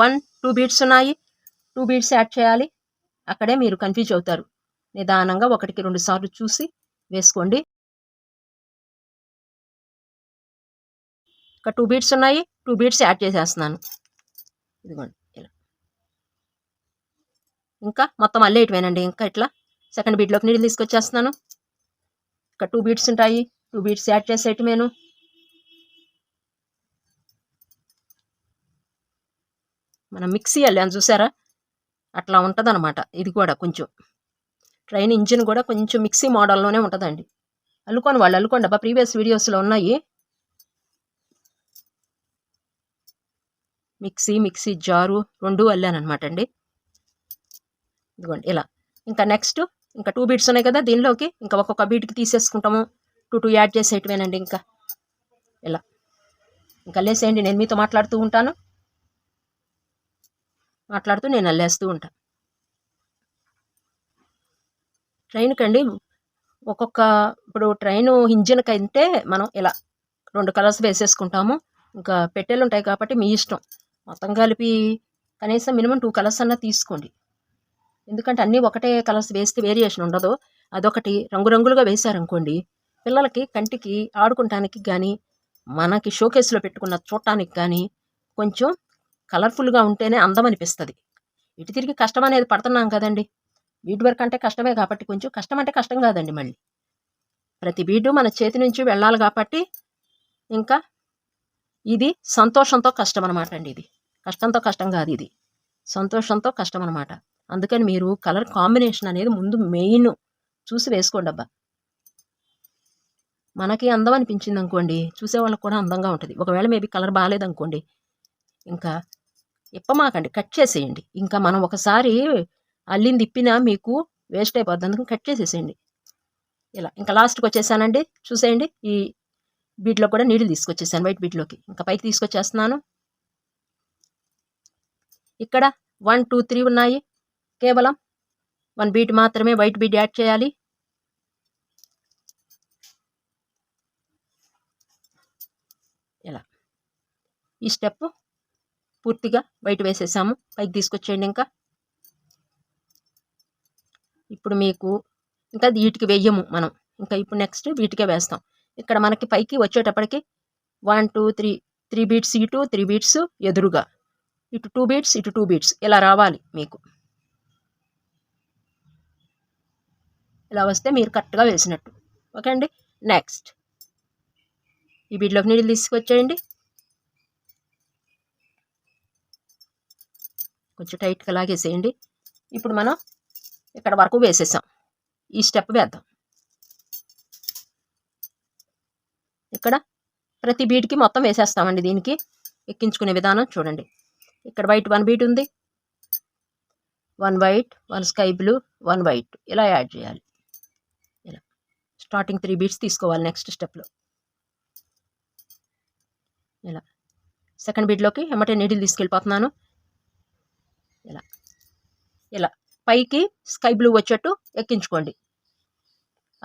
A: 1 2 బీడ్స్ ఉన్నాయి, 2 బీడ్స్ యాడ్ చేయాలి. అక్కడే మీరు కన్ఫ్యూజ్ అవుతారు. నిదానంగా 1కి 2 సార్లు చూసి వేసుకోండి. ఇక్కడ 2 బీడ్స్ ఉన్నాయి, 2 బీడ్స్ యాడ్ చేసేస్తున్నాను. ఇదిగోండి ఇలా. ఇంకా మొత్తం అల్లేయటమేనండి. ఇంకా ఇట్లా సెకండ్ బీడ్లోకి నీళ్ళు తీసుకొచ్చేస్తున్నాను. ఇక్కడ 2 బీడ్స్ ఉంటాయి, 2 బీడ్స్ యాడ్ చేసేయటమేను. మనం మిక్సీ వెళ్ళాను చూసారా, అట్లా ఉంటుందన్నమాట. ఇది కూడా కొంచెం ట్రైన్ ఇంజిన్ కూడా కొంచెం మిక్సీ మోడల్లోనే ఉంటుందండి. అల్లుకోండి అబ్బా, ప్రీవియస్ వీడియోస్లో ఉన్నాయి. మిక్సీ జారు 2 అల్లానమాట అండి. ఇదిగోండి ఇలా. ఇంకా నెక్స్ట్ ఇంకా 2 బీట్స్ ఉన్నాయి కదా, దీనిలోకి ఇంకా ఒక్కొక్క బీట్కి తీసేసుకుంటాము. 2 యాడ్ చేసేయటమేనండి. ఇంకా ఇలా ఇంకా అల్లేసేయండి. నేను మీతో మాట్లాడుతూ నేను అల్లేస్తూ ఉంటాను. ట్రైన్కి అండి ఇప్పుడు ట్రైను ఇంజిన్కి అయితే మనం ఇలా 2 కలర్స్ వేసేసుకుంటాము. ఇంకా పెట్టెలు ఉంటాయి కాబట్టి మీ ఇష్టం. మొత్తం కలిపి కనీసం మినిమం 2 కలర్స్ అన్నా తీసుకోండి. ఎందుకంటే అన్నీ ఒకటే కలర్స్ వేస్తే వేరియేషన్ ఉండదు. అదొకటి రంగురంగులుగా వేశారనుకోండి, పిల్లలకి కంటికి ఆడుకుంటానికి కానీ, మనకి షోకేస్లో పెట్టుకున్న చూడటానికి కానీ కొంచెం కలర్ఫుల్గా ఉంటేనే అందం అనిపిస్తుంది. ఇటు తిరిగి కష్టం అనేది పడుతున్నాం కదండి. బీడ్ వర్క్ అంటే కష్టమే కాబట్టి కొంచెం కష్టం అంటే కష్టం కాదండి. మళ్ళీ ప్రతి బీడు మన చేతి నుంచి వెళ్ళాలి కాబట్టి ఇంకా ఇది సంతోషంతో కష్టం అనమాట అండి. ఇది కష్టంతో కష్టం కాదు, ఇది సంతోషంతో కష్టం అనమాట. అందుకని మీరు కలర్ కాంబినేషన్ అనేది ముందు మెయిన్ చూసి వేసుకోండి అబ్బా. మనకి అందం అనిపించింది అనుకోండి, చూసేవాళ్ళకి కూడా అందంగా ఉంటుంది. ఒకవేళ మేబీ కలర్ బాగాలేదనుకోండి, ఇంకా ఇప్పమాకండి, కట్ చేసేయండి. ఇంకా మనం ఒకసారి అల్లింది ఇప్పినా మీకు వేస్ట్ అయిపోద్ది, అందుకని కట్ చేసేసేయండి. ఇలా ఇంకా లాస్ట్కి వచ్చేసానండి. చూసేయండి, ఈ బీట్లో కూడా నీళ్ళు తీసుకొచ్చేసాను, వైట్ బీట్లోకి. ఇంకా పైకి తీసుకొచ్చేస్తున్నాను. ఇక్కడ 1 2 3 ఉన్నాయి. కేవలం 1 బీట్ మాత్రమే వైట్ బీట్ యాడ్ చేయాలి. ఇలా ఈ స్టెప్ పూర్తిగా వైట్ వేసేసాము. పైకి తీసుకొచ్చేయండి. ఇప్పుడు మీకు ఇంకా వీటికి వెయ్యము మనం, ఇంకా ఇప్పుడు నెక్స్ట్ వీటికే వేస్తాం. ఇక్కడ మనకి పైకి వచ్చేటప్పటికి 1 2 3 బీట్స్ ఇటు, 3 బీట్స్ ఎదురుగా, ఇటు 2 బీట్స్, ఇటు 2 బీట్స్ ఇలా రావాలి మీకు. ఇలా వస్తే మీరు కరెక్ట్గా వేసినట్టు. ఓకే అండి. నెక్స్ట్ ఈ బీట్లోకి నీళ్ళు తీసుకొచ్చేయండి. కొంచెం టైట్గా లాగేసేయండి. ఇప్పుడు మనం ఇక్కడ వరకు వేసేసాం. ఈ స్టెప్ వేద్దాం. ఇక్కడ ప్రతి బీట్కి మొత్తం వేసేస్తామండి. దీనికి ఎక్కించుకునే విధానం చూడండి. ఇక్కడ వైట్ 1 బీట్ ఉంది, 1 వైట్, 1 స్కై బ్లూ, 1 వైట్ ఇలా యాడ్ చేయాలి. ఇలా స్టార్టింగ్ 3 బీట్స్ తీసుకోవాలి నెక్స్ట్ స్టెప్లో. ఇలా సెకండ్ బీట్లోకి ఎమ్మటే నీడిల్ తీసుకెళ్ళిపోతున్నాను. ఇలా పైకి స్కై బ్లూ వచ్చేట్టు ఎక్కించుకోండి.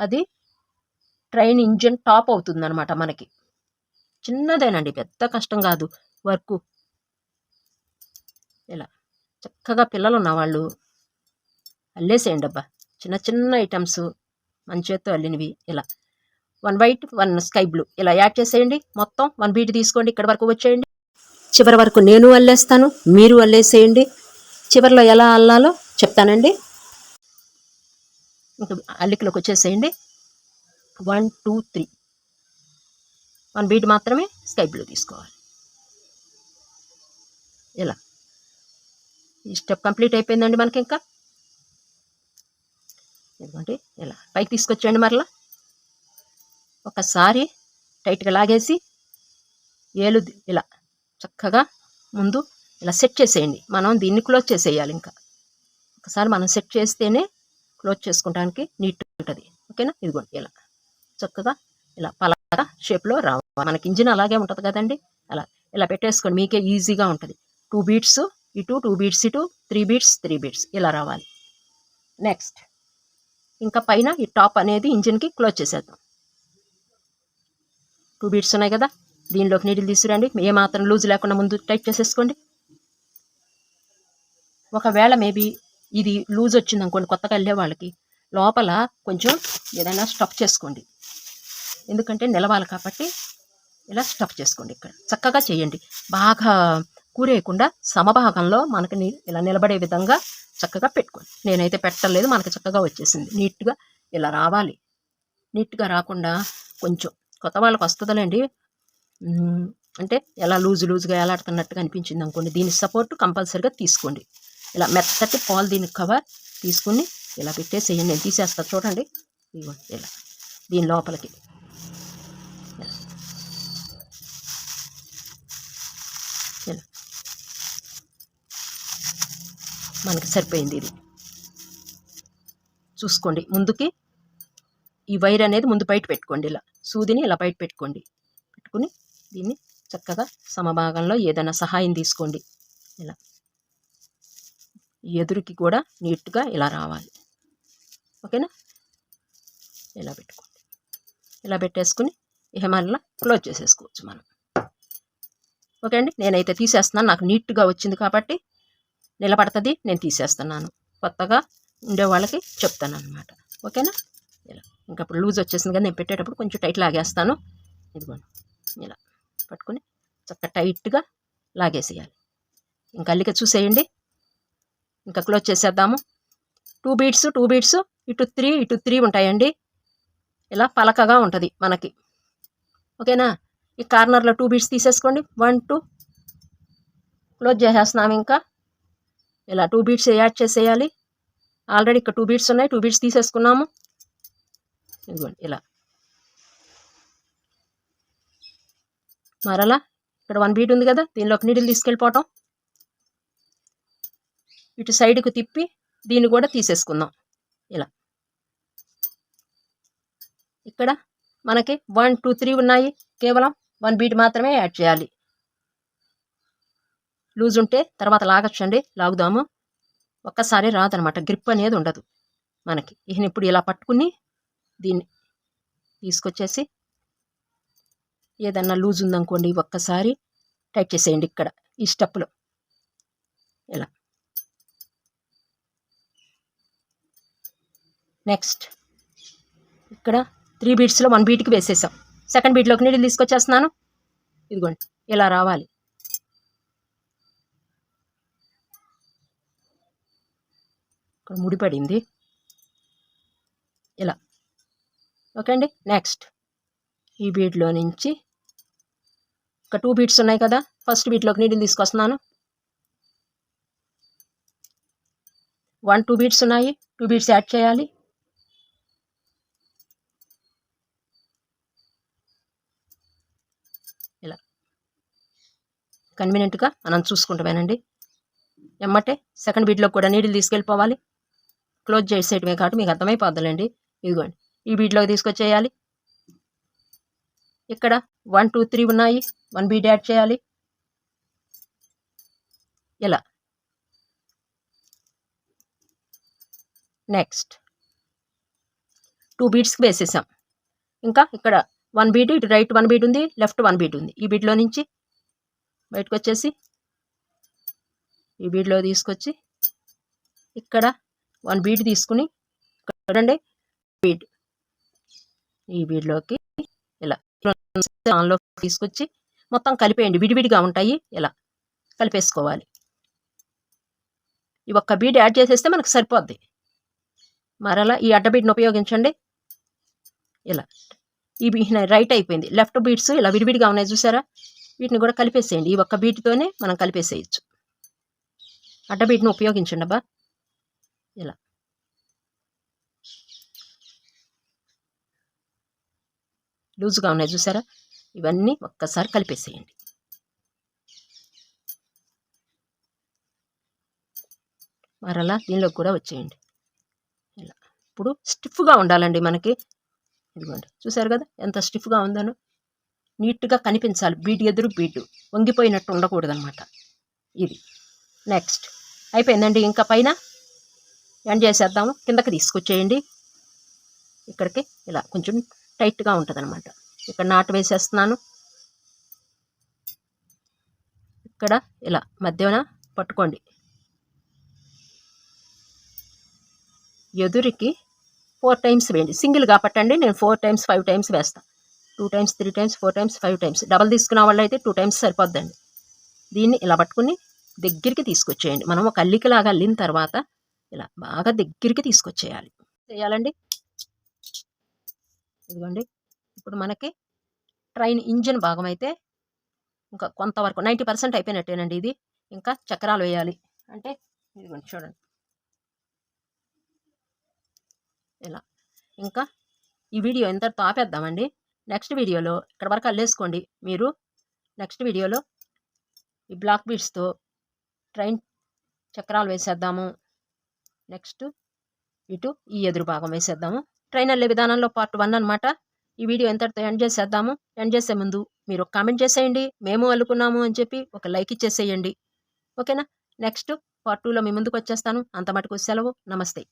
A: అది ట్రైన్ ఇంజిన్ టాప్ అవుతుందన్నమాట. మనకి చిన్నదేనండి, పెద్ద కష్టం కాదు వర్క్. ఇలా చక్కగా పిల్లలు ఉన్నవాళ్ళు అల్లేసేయండి అబ్బా. చిన్న చిన్న ఐటమ్స్ మన చేత్తో అల్లినవి. ఇలా 1 వైట్, 1 స్కై బ్లూ ఇలా యాడ్ చేసేయండి. మొత్తం 1 బీట్ తీసుకోండి, ఇక్కడ వరకు వచ్చేయండి. చివరి వరకు నేను అల్లేస్తాను, మీరు అల్లేసేయండి. చివరిలో ఎలా అల్లాలో చెప్తానండి. ఇంకా అల్లికలోకి వచ్చేసేయండి. 1 2 3 1 బీట్ మాత్రమే స్కై బ్లూ తీసుకోవాలి. ఇలా ఈ స్టెప్ కంప్లీట్ అయిపోయిందండి మనకి. ఇంకా ఇదిగోండి ఇలా పైకి తీసుకొచ్చేయండి. మరలా ఒకసారి టైట్గా లాగేసి ఏలు ఇలా చక్కగా ముందు ఇలా సెట్ చేసేయండి. మనం దీన్ని క్లోజ్ చేసేయాలి. ఇంకా ఒకసారి మనం సెట్ చేస్తేనే క్లోజ్ చేసుకోవడానికి నీట్గా ఉంటుంది. ఓకేనా. ఇదిగోండి ఇలా చక్కగా ఇలా పలాగా షేప్లో రావాలి. మనకి ఇంజిన్ అలాగే ఉంటుంది కదండి. అలా ఇలా పెట్టేసుకోండి, మీకే ఈజీగా ఉంటుంది. 2 బీట్స్ ఇటు, 2 బీట్స్ ఇటు, 3 బీట్స్ 3 బీట్స్ ఇలా రావాలి. నెక్స్ట్ ఇంకా పైన ఈ టాప్ అనేది ఇంజిన్కి క్లోజ్ చేసేద్దాం. 2 బీట్స్ ఉన్నాయి కదా, దీనిలోకి నీడిల్ తీసుకురండి. ఏ మాత్రం లూజ్ లేకుండా ముందు టైట్ చేసేసుకోండి. ఒకవేళ మేబీ ఇది లూజ్ వచ్చింది అనుకోండి, కొత్తగా వెళ్ళే వాళ్ళకి లోపల కొంచెం ఏదైనా స్టఫ్ చేసుకోండి. ఎందుకంటే నిలవాలి కాబట్టి ఇలా స్టఫ్ చేసుకోండి. ఇక్కడ చక్కగా చేయండి. బాగా కూరేయకుండా సమభాగంలో మనకి ఇలా నిలబడే విధంగా చక్కగా పెట్టుకోండి. నేనైతే పెట్టలేదు, మనకి చక్కగా వచ్చేసింది. నీట్గా ఇలా రావాలి. నీట్గా రాకుండా కొంచెం కొత్త వాళ్ళకి వస్తుందిలేండి, అంటే ఎలా లూజుగా ఎలాడుతున్నట్టుగా అనిపించింది అనుకోండి, దీని సపోర్ట్ కంపల్సరీగా తీసుకోండి. ఇలా మెత్తటి పాలిథీన్ కవర్ తీసుకుని ఇలా పెట్టేసేయండి. నేను తీసేస్తాను చూడండి. ఇదిగోండి ఇలా దీని లోపలికి ఇలా మనకి సరిపోయింది. ఇది చూసుకోండి. ముందుకి ఈ వైర్ అనేది ముందు బయట పెట్టుకోండి. ఇలా సూదిని ఇలా బయట పెట్టుకోండి. పెట్టుకుని దీన్ని చక్కగా సమభాగంలో ఏదైనా సహాయం తీసుకోండి. ఇలా ఎదురుకి కూడా నీట్గా ఇలా రావాలి. ఓకేనా? ఇలా పెట్టుకోండి. ఇలా పెట్టేసుకుని ఇక మళ్ళీ క్లోజ్ చేసేసుకోవచ్చు మనం. ఓకే అండి, నేనైతే తీసేస్తున్నాను. నాకు నీట్గా వచ్చింది కాబట్టి నిలబడుతుంది. నేను తీసేస్తున్నాను. కొత్తగా ఉండే వాళ్ళకి చెప్తాను అనమాట. ఓకేనా? ఇలా ఇంకా ఇప్పుడు లూజ్ వచ్చేసింది కదా, నేను పెట్టేటప్పుడు కొంచెం టైట్ లాగేస్తాను. ఇదిగోండి ఇలా పట్టుకుని చక్కగా టైట్గా లాగేసేయాలి. ఇంకా అల్లిక చూసేయండి. ఇంకా క్లోజ్ చేసేద్దాము. 2 బీడ్స్ ఇటు 3 ఉంటాయండి. ఇలా పలకగా ఉంటుంది మనకి. ఓకేనా? ఈ కార్నర్లో 2 బీడ్స్ తీసేసుకోండి. 1 2 క్లోజ్ చేసేస్తున్నాము. ఇంకా ఇలా 2 బీడ్స్ యాడ్ చేసేయాలి. ఆల్రెడీ ఇక్కడ 2 బీడ్స్ ఉన్నాయి. 2 బీడ్స్ తీసేసుకున్నాము. ఇదిగోండి ఇలా మరలా ఇక్కడ 1 బీడ్ ఉంది కదా, దీనిలోకి నీడిల్ తీసుకెళ్ళిపోవటం. ఇటు సైడ్కు తిప్పి దీన్ని కూడా తీసేసుకుందాం. ఇలా ఇక్కడ మనకి 1 2 3 ఉన్నాయి. కేవలం 1 బీడ్ మాత్రమే యాడ్ చేయాలి. లూజ్ ఉంటే తర్వాత లాగచ్చండి. లాగుదాము. ఒక్కసారి రాదనమాట, గ్రిప్ అనేది ఉండదు మనకి. ఇప్పుడు ఇలా పట్టుకుని దీన్ని తీసుకొచ్చేసి ఏదన్నా లూజ్ ఉందనుకోండి ఒక్కసారి టైట్ చేసేయండి. ఇక్కడ ఈ స్టెప్లో ఇలా. నెక్స్ట్ ఇక్కడ 3 బీడ్స్లో 1 బీడ్కి వేసేసాం. సెకండ్ బీడ్లోకి నీడిల్ తీసుకొచ్చేస్తున్నాను. ఇదిగోండి ఇలా రావాలి. ఇక్కడ ముడిపడింది ఇలా. ఓకే అండి. నెక్స్ట్ ఈ బీడ్లో నుంచి ఒక 2 బీడ్స్ ఉన్నాయి కదా, ఫస్ట్ బీడ్లోకి నీడిల్ తీసుకొస్తున్నాను. 1 2 బీడ్స్ ఉన్నాయి. 2 బీడ్స్ యాడ్ చేయాలి. ఇలా కన్వీనియంట్గా మనం చూసుకుంటామేనండి. ఎమ్మటే సెకండ్ బీడ్లో కూడా నీడిల్ తీసుకెళ్ళిపోవాలి. క్లోజ్ చేసేయటమే కాబట్టి మీకు అర్థమైపోద్దులేండి. ఇదిగోండి ఈ బీడ్లోకి తీసుకొచ్చేయాలి. ఇక్కడ 1 2 3 ఉన్నాయి. 1 బీడ్ యాడ్ చేయాలి. ఇలా నెక్స్ట్ 2 బీడ్స్కి వేసేసాం. ఇంకా ఇక్కడ 1 బీడ్, ఇటు రైట్ 1 బీడ్ ఉంది, లెఫ్ట్ 1 బీడ్ ఉంది. ఈ బీడ్లో నుంచి బయటకు వచ్చేసి ఈ బీడ్లో తీసుకొచ్చి ఇక్కడ 1 బీడ్ తీసుకుని చూడండి బీడ్ ఈ బీడ్లోకి ఇలా ఆన్లో తీసుకొచ్చి మొత్తం కలిపేయండి. విడివిడిగా ఉంటాయి. ఇలా కలిపేసుకోవాలి. ఈ ఒక్క బీడ్ యాడ్ చేసేస్తే మనకు సరిపోద్ది. మరలా ఈ అడ్డ బీడ్ని ఉపయోగించండి. ఇలా ఈ రైట్ అయిపోయింది. లెఫ్ట్ బీడ్స్ ఇలా విడివిడిగా ఉన్నాయి చూసారా, వీటిని కూడా కలిపేసేయండి. ఈ ఒక్క బీడ్తోనే మనం కలిపేసేయచ్చు. అడ్డ బీడ్ని ఉపయోగించండి అబ్బా. ఇలా లూజ్గా ఉన్నాయి చూసారా, ఇవన్నీ ఒక్కసారి కలిపేసేయండి. మరలా దీనిలో కూడా వచ్చేయండి. ఇలా ఇప్పుడు స్టిఫ్గా ఉండాలండి మనకి. ఇదిగోండి చూసారు కదా ఎంత స్టిఫ్గా ఉందనో. నీట్గా కనిపించాలి. బీడ్ ఎదురు బీడ్ వంగిపోయినట్టు ఉండకూడదు అనమాట. ఇది నెక్స్ట్ అయిపోయిందండి. ఇంకా పైన ఎండ్ చేసేద్దాము. కిందకి తీసుకొచ్చేయండి. ఇక్కడికి ఇలా కొంచెం టైట్గా ఉంటుంది అనమాట. ఇక్కడ నాటు వేసేస్తున్నాను. ఇక్కడ ఇలా మధ్యన పట్టుకోండి. ఎదురికి 4 టైమ్స్ వేయండి. సింగిల్గా పట్టండి. నేను 4 టైమ్స్ 5 టైమ్స్ వేస్తాను. 2 times 3 times 4 times 5 times. Double తీసుకున్న వాళ్ళు అయితే 2 టైమ్స్ సరిపోద్దండి. దీన్ని ఇలా పట్టుకుని దగ్గరికి తీసుకొచ్చేయండి. మనం ఒక అల్లికలాగా అల్లిన తర్వాత ఇలా బాగా దగ్గరికి తీసుకొచ్చేయాలి. చేయాలండి. ఇదిగోండి ఇప్పుడు మనకి ట్రైన్ ఇంజిన్ భాగం అయితే ఇంకా కొంతవరకు 90% అయిపోయినట్టేనండి. ఇది ఇంకా చక్రాలు వేయాలి. అంటే ఇదిగోండి చూడండి ఇలా. ఇంకా ఈ వీడియో ఇంతటితో ఆపేద్దామండి. నెక్స్ట్ వీడియోలో ఇక్కడ వరకు అల్లేసుకోండి మీరు. నెక్స్ట్ వీడియోలో ఈ బ్లాక్ బీడ్స్తో ట్రైన్ చక్రాలు వేసేద్దాము. నెక్స్ట్ ఇటు ఈ ఎదురు భాగం వేసేద్దాము. ట్రైన్ అల్లే విధానంలో పార్ట్ 1 అనమాట. ఈ వీడియో ఎంతటితో ఎండ్ చేసేద్దాము. ఎండ్ చేసే ముందు మీరు ఒక కామెంట్ చేసేయండి, మేము అల్లుకున్నాము అని చెప్పి ఒక లైక్ ఇచ్చేసేయండి. ఓకేనా? నెక్స్ట్ పార్ట్ 2లో మీ ముందుకు వచ్చేస్తాను. అంత మటుకు సెలవు. నమస్తే.